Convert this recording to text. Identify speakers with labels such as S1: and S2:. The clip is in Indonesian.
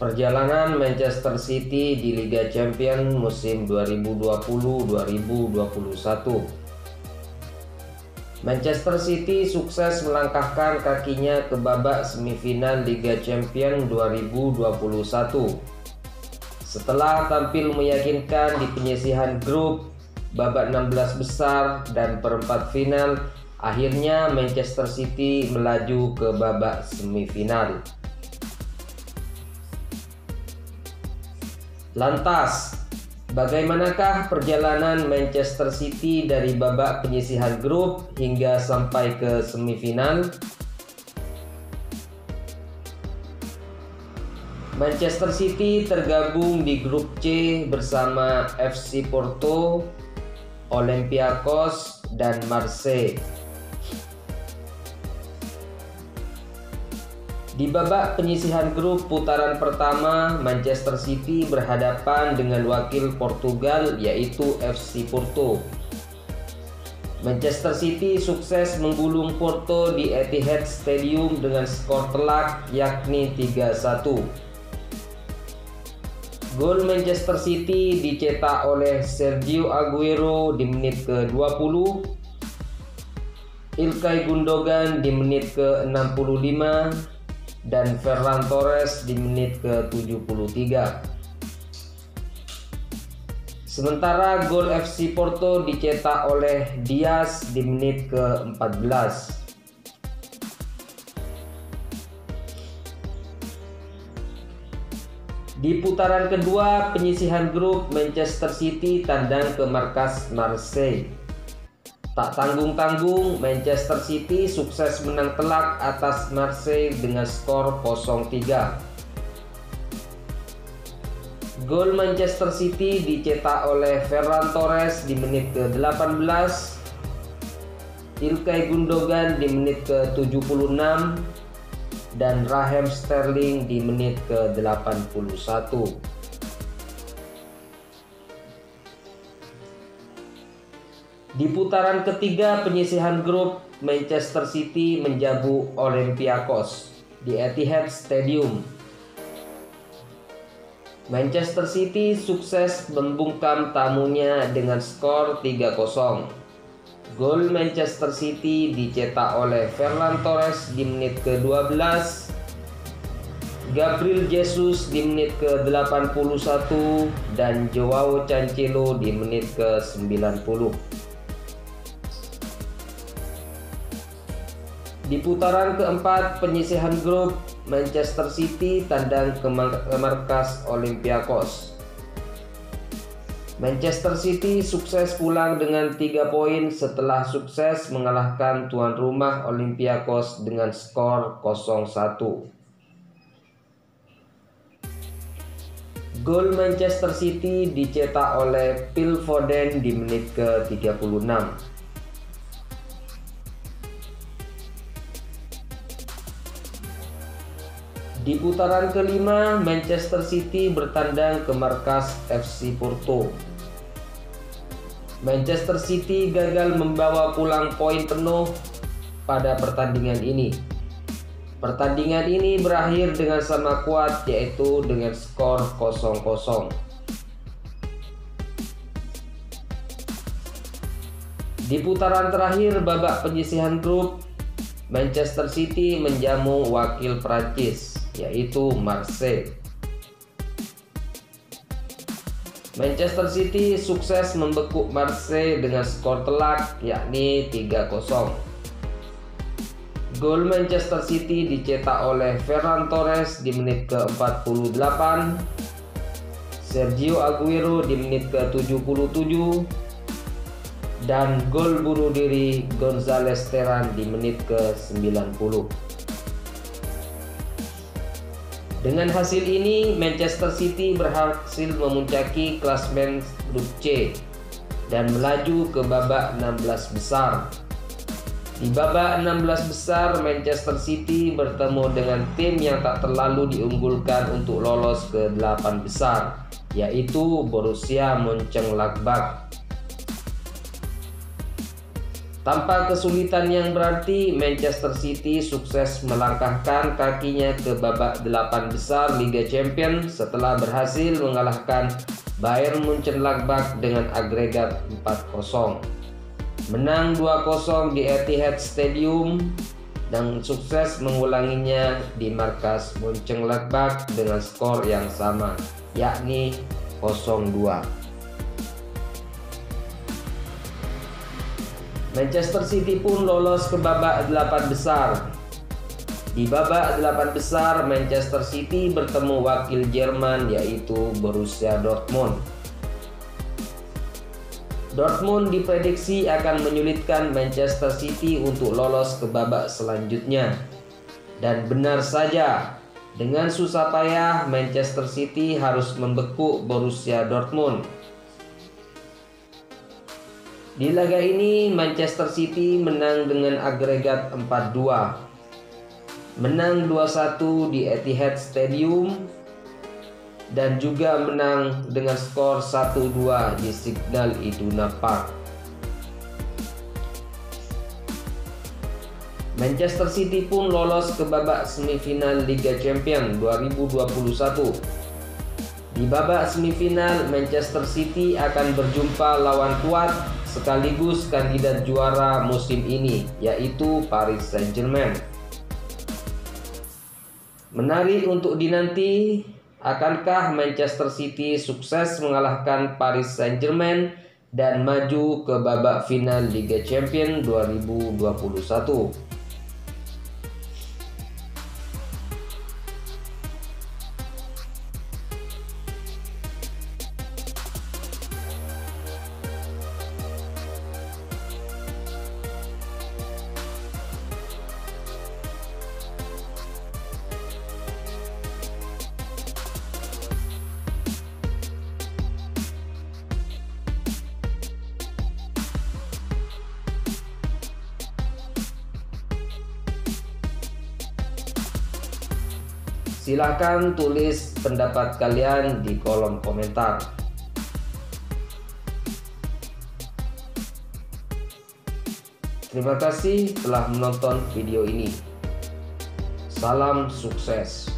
S1: Perjalanan Manchester City di Liga Champions musim 2020-2021. Manchester City sukses melangkahkan kakinya ke babak semifinal Liga Champions 2021. Setelah tampil meyakinkan di penyisihan grup, babak 16 besar dan perempat final, akhirnya Manchester City melaju ke babak semifinal. Lantas, bagaimanakah perjalanan Manchester City dari babak penyisihan grup hingga sampai ke semifinal? Manchester City tergabung di grup C bersama FC Porto, Olympiakos, dan Marseille. Di babak penyisihan grup putaran pertama, Manchester City berhadapan dengan wakil Portugal yaitu FC Porto. Manchester City sukses menggulung Porto di Etihad Stadium dengan skor telak yakni 3-1. Gol Manchester City dicetak oleh Sergio Aguero di menit ke-20, Ilkay Gundogan di menit ke-65, dan Ferran Torres di menit ke-73. Sementara gol FC Porto dicetak oleh Diaz di menit ke-14. Di putaran kedua penyisihan grup, Manchester City tandang ke markas Marseille. Tak tanggung-tanggung, Manchester City sukses menang telak atas Marseille dengan skor 0-3. Gol Manchester City dicetak oleh Ferran Torres di menit ke-18, Ilkay Gundogan di menit ke-76, dan Raheem Sterling di menit ke-81. Di putaran ketiga penyisihan grup, Manchester City menjamu Olympiakos di Etihad Stadium. Manchester City sukses membungkam tamunya dengan skor 3-0. Gol Manchester City dicetak oleh Ferran Torres di menit ke-12, Gabriel Jesus di menit ke-81, dan Joao Cancelo di menit ke-90. Di putaran keempat penyisihan grup, Manchester City tandang ke markas Olympiakos. Manchester City sukses pulang dengan 3 poin setelah sukses mengalahkan tuan rumah Olympiakos dengan skor 0-1. Gol Manchester City dicetak oleh Phil Foden di menit ke-36. Di putaran kelima, Manchester City bertandang ke markas FC Porto. Manchester City gagal membawa pulang poin penuh pada pertandingan ini. Pertandingan ini berakhir dengan sama kuat, yaitu dengan skor 0-0. Di putaran terakhir babak penyisihan grup, Manchester City menjamu wakil Prancis yaitu Marseille. Manchester City sukses membekuk Marseille dengan skor telak yakni 3-0. Gol Manchester City dicetak oleh Ferran Torres di menit ke-48, Sergio Aguero di menit ke-77, dan gol bunuh diri González Terán di menit ke-90. Dengan hasil ini, Manchester City berhasil memuncaki klasemen grup C dan melaju ke babak 16 besar. Di babak 16 besar, Manchester City bertemu dengan tim yang tak terlalu diunggulkan untuk lolos ke 8 besar, yaitu Borussia Mönchengladbach. Tanpa kesulitan yang berarti, Manchester City sukses melangkahkan kakinya ke babak 8 besar Liga Champions setelah berhasil mengalahkan Bayern Mönchengladbach dengan agregat 4-0. Menang 2-0 di Etihad Stadium dan sukses mengulanginya di markas Mönchengladbach dengan skor yang sama, yakni 0-2. Manchester City pun lolos ke babak 8 besar. Di babak 8 besar, Manchester City bertemu wakil Jerman yaitu Borussia Dortmund. Dortmund diprediksi akan menyulitkan Manchester City untuk lolos ke babak selanjutnya. Dan benar saja, dengan susah payah Manchester City harus membekuk Borussia Dortmund. Di laga ini Manchester City menang dengan agregat 4-2. Menang 2-1 di Etihad Stadium dan juga menang dengan skor 1-2 di Signal Iduna Park. Manchester City pun lolos ke babak semifinal Liga Champions 2021. Di babak semifinal, Manchester City akan berjumpa lawan kuat sekaligus kandidat juara musim ini, yaitu Paris Saint-Germain. Menarik untuk dinanti, akankah Manchester City sukses mengalahkan Paris Saint-Germain dan maju ke babak final Liga Champions 2021? Silakan tulis pendapat kalian di kolom komentar. Terima kasih telah menonton video ini. Salam sukses.